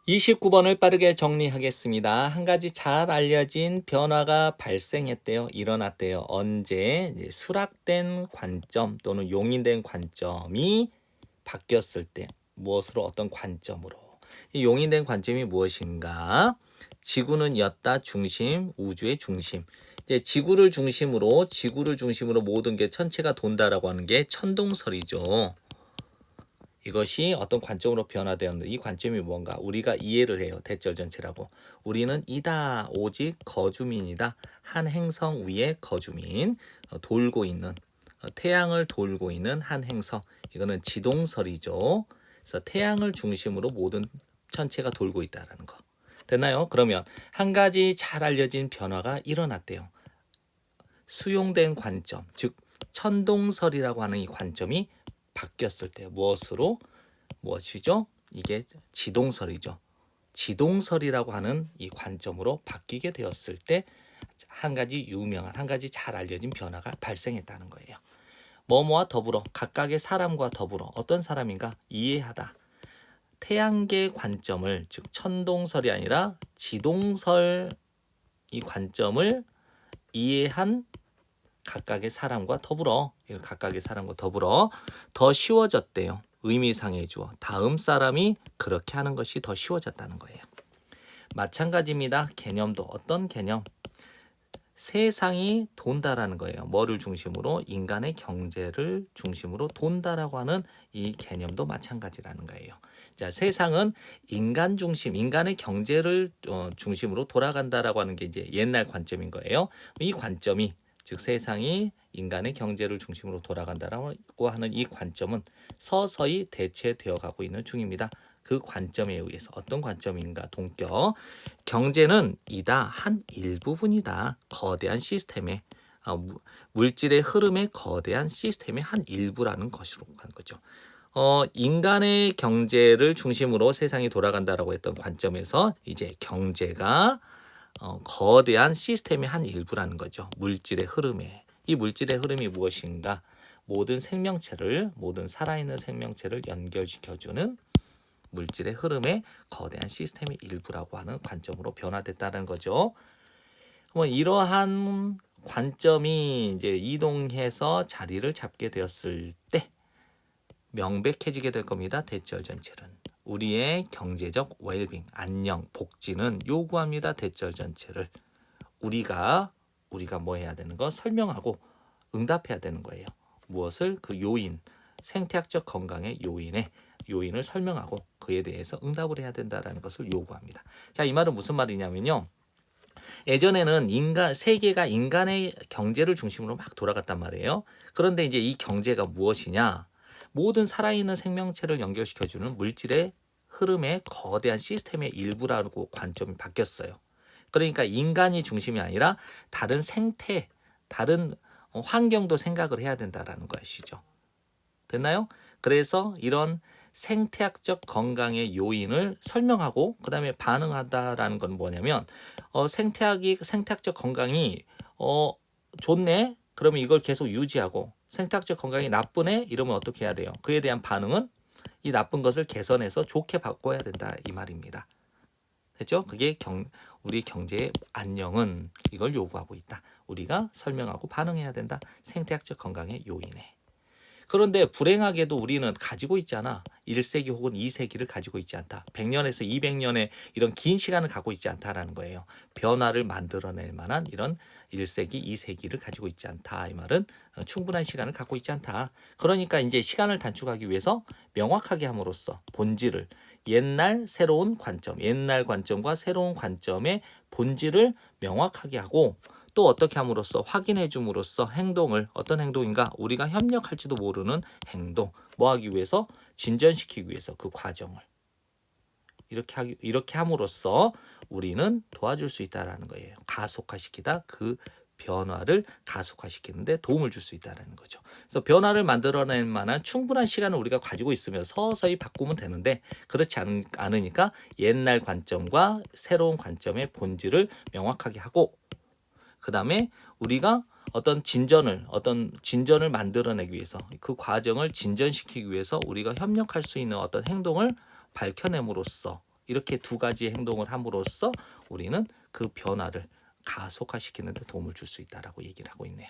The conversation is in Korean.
29번을 빠르게 정리하겠습니다. 한 가지 잘 알려진 변화가 발생했대요. 일어났대요. 언제? 수락된 관점 또는 용인된 관점이 바뀌었을 때. 무엇으로? 어떤 관점으로. 이 용인된 관점이 무엇인가? 지구는 였다 중심, 우주의 중심. 이제 지구를 중심으로 모든 게 전체가 돈다라고 하는 게 천동설이죠. 이것이 어떤 관점으로 변화되었는데 이 관점이 뭔가 우리가 이해를 해요. 대절 전체라고. 우리는 이다 오직 거주민이다. 한 행성 위에 거주민. 돌고 있는 태양을 돌고 있는 한 행성. 이거는 지동설이죠. 그래서 태양을 중심으로 모든 천체가 돌고 있다라는 거. 됐나요? 그러면 한 가지 잘 알려진 변화가 일어났대요. 수용된 관점, 즉 천동설이라고 하는 이 관점이 바뀌었을 때 무엇이죠? 이게 지동설이죠. 지동설이라고 하는 이 관점으로 바뀌게 되었을 때 한 가지 잘 알려진 변화가 발생했다는 거예요. 뭐뭐와 더불어 각각의 사람과 더불어 어떤 사람인가 이해하다. 태양계 관점을 즉 천동설이 아니라 지동설 이 관점을 이해한 각각의 사람과 더불어 더 쉬워졌대요. 의미상의 주어 다음 사람이 그렇게 하는 것이 더 쉬워졌다는 거예요. 마찬가지입니다. 개념도 어떤 개념? 세상이 돈다라는 거예요. 뭐를 중심으로? 인간의 경제를 중심으로 돈다라고 하는 이 개념도 마찬가지라는 거예요. 자, 세상은 인간 중심, 인간의 경제를 중심으로 돌아간다라고 하는 게 이제 옛날 관점인 거예요. 이 관점이 즉 세상이 인간의 경제를 중심으로 돌아간다라고 하는 이 관점은 서서히 대체되어 가고 있는 중입니다. 그 관점에 의해서 어떤 관점인가? 동격. 경제는 이다 한 일부분이다. 거대한 시스템의 물질의 흐름의 거대한 시스템의 한 일부라는 것으로 간 거죠. 인간의 경제를 중심으로 세상이 돌아간다라고 했던 관점에서 이제 경제가 거대한 시스템의 한 일부라는 거죠. 물질의 흐름에. 이 물질의 흐름이 무엇인가? 모든 살아있는 생명체를 연결시켜주는 물질의 흐름의 거대한 시스템의 일부라고 하는 관점으로 변화됐다는 거죠. 이러한 관점이 이제 이동해서 자리를 잡게 되었을 때 명백해지게 될 겁니다. 대절 전체는. 우리의 경제적 웰빙, 안녕, 복지는 요구합니다. 대절 전체를. 우리가 뭐 해야 되는 거? 설명하고 응답해야 되는 거예요. 무엇을? 그 요인, 생태학적 건강의 요인을 설명하고 그에 대해서 응답을 해야 된다라는 것을 요구합니다. 자, 이 말은 무슨 말이냐면요. 예전에는 세계가 인간의 경제를 중심으로 막 돌아갔단 말이에요. 그런데 이제 이 경제가 무엇이냐? 모든 살아있는 생명체를 연결시켜주는 물질의 흐름의 거대한 시스템의 일부라고 관점이 바뀌었어요. 그러니까 인간이 중심이 아니라 다른 생태, 다른 환경도 생각을 해야 된다라는 것이죠. 됐나요? 그래서 이런 생태학적 건강의 요인을 설명하고 그다음에 반응하다라는 건 뭐냐면 생태학적 건강이 좋네. 그러면 이걸 계속 유지하고 생태학적 건강이 나쁘네. 이러면 어떻게 해야 돼요? 그에 대한 반응은 이 나쁜 것을 개선해서 좋게 바꿔야 된다 이 말입니다. 됐죠? 그게 우리 경제의 안녕은 이걸 요구하고 있다. 우리가 설명하고 반응해야 된다. 생태학적 건강의 요인에. 그런데 불행하게도 우리는 가지고 있잖아. 1세기 혹은 2세기를 가지고 있지 않다. 100년에서 200년의 이런 긴 시간을 갖고 있지 않다라는 거예요. 변화를 만들어낼 만한 이런 1세기, 2세기를 가지고 있지 않다. 이 말은 충분한 시간을 갖고 있지 않다. 그러니까 이제 시간을 단축하기 위해서 명확하게 함으로써 본질을 옛날 관점과 새로운 관점의 본질을 명확하게 하고 또 어떻게 함으로써 확인해 줌으로써 어떤 행동인가 우리가 협력할지도 모르는 행동 뭐 하기 위해서 진전시키기 위해서 그 과정을 이렇게 함으로써 우리는 도와줄 수 있다라는 거예요. 가속화시키다 그 변화를 가속화시키는데 도움을 줄 수 있다는 거죠. 그래서 변화를 만들어낼 만한 충분한 시간을 우리가 가지고 있으면 서서히 바꾸면 되는데 그렇지 않으니까 옛날 관점과 새로운 관점의 본질을 명확하게 하고 그 다음에 우리가 어떤 진전을 만들어내기 위해서 그 과정을 진전시키기 위해서 우리가 협력할 수 있는 어떤 행동을 밝혀냄으로써 이렇게 두 가지 행동을 함으로써 우리는 그 변화를 가속화시키는 데 도움을 줄 수 있다라고 얘기를 하고 있네요.